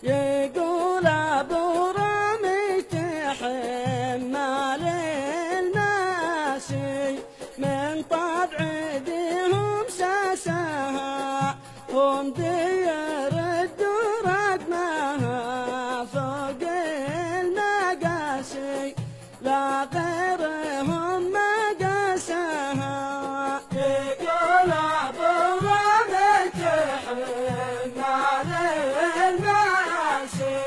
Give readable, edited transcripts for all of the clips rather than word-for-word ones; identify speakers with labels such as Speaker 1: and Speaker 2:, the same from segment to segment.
Speaker 1: يقول ابو رامي تحمل الماسي من طبع ديهم ساسها هم دير الدرق معها فوق المقاسي لا غيرهم مقاسها. يقول ابو رامي تحمل الماسي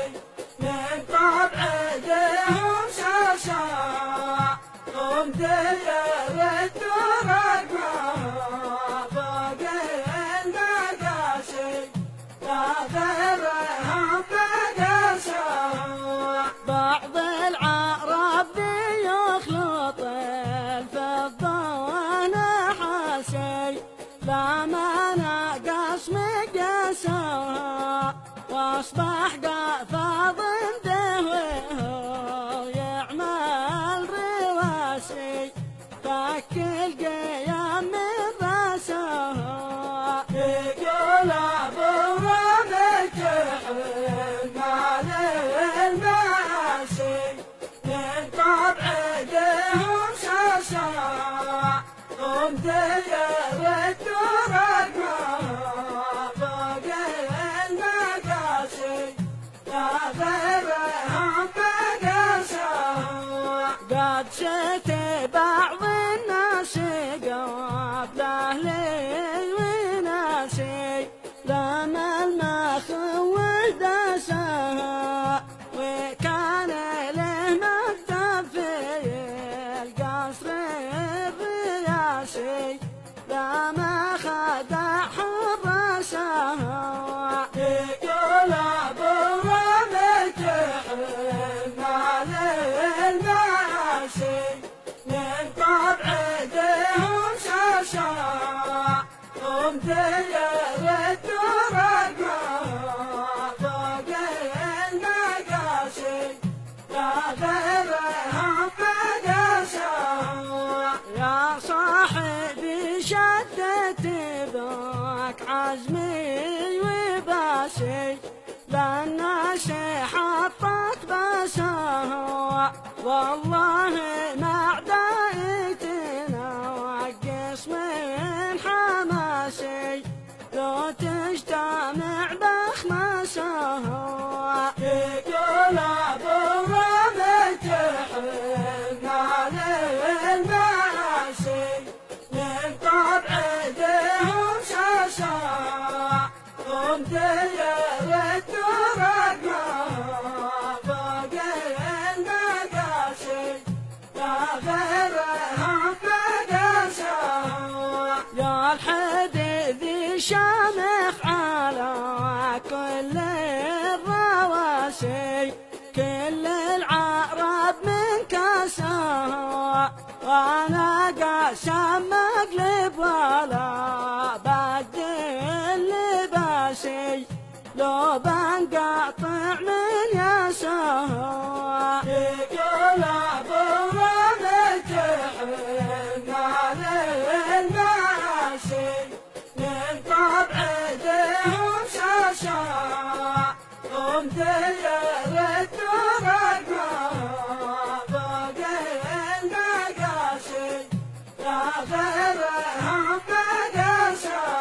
Speaker 1: من طبع ديهم ساسها هم دير الدرق معها فوق المقاسي لا غيرهم مقاسها. بعض العرب يخلط الفضة ونحاسي لا ما نقص مقاسها واصبح قفاض دهوه يعمل رواسي فك القيام من راسها. يقول ابو رامي تحمل الماسي من طبع ديهم ساسها هم دير الدرق معها فوق المقاسي لا غيرهم مقاسها. قد شت بعض الناس قبل اهلي وناسي لما المخول داسها وكان له مكتب في القصر الرئاسي لما خدع حراسها. يقول ابو رامي تحمل الماسي من طبع ديهم ساسها هم دير الدرق معها فوق المقاسي لا غيرهم مقاسها. يا صاحبي شدت ذاك عزمي وباسي لأن حطت باسها والله ما عدايتنا وقص من حماسي لو تجتمع بخماسها. يقول ابو رامي تحمل الماسي من طبع ديهم ساسها هم دير الدرق معها فوق المقاسي لا غيرهم مقاسها. يا الحديث شامخ على كل الرواسي كل العرب من كاسها وانا قاسم مقلب ولا بدل لباسي لو بنقطع من ياسها. يقول ابو رامي تحمل الماسي من طبع ديهم ساسها هم دير الدرق معها فوق المقاسي لا غيرهم مقاسها.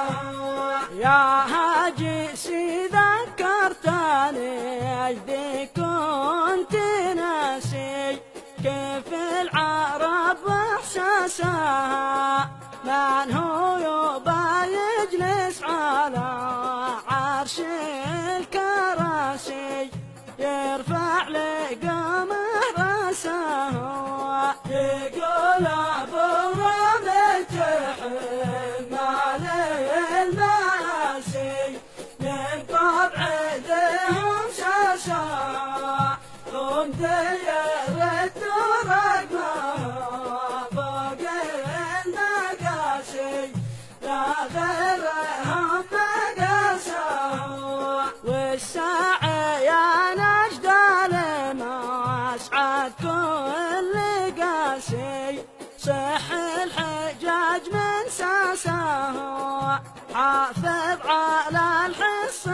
Speaker 1: يا هاجي ذكرتني اجدي كنت ناسي كيف العرب واحساسها من هو يبا يجلس على عرش الكراسي يرفع لقمه راسها. يقول ابو رامي تحمل الماسي من طبع ديهم ساسها هم دير الدرق معها فوق المقاسي لا غيرهم مقاسها. والساعة يا نجد المسعد كل قاسي صح الحجاج من ساسها حافظ على الحص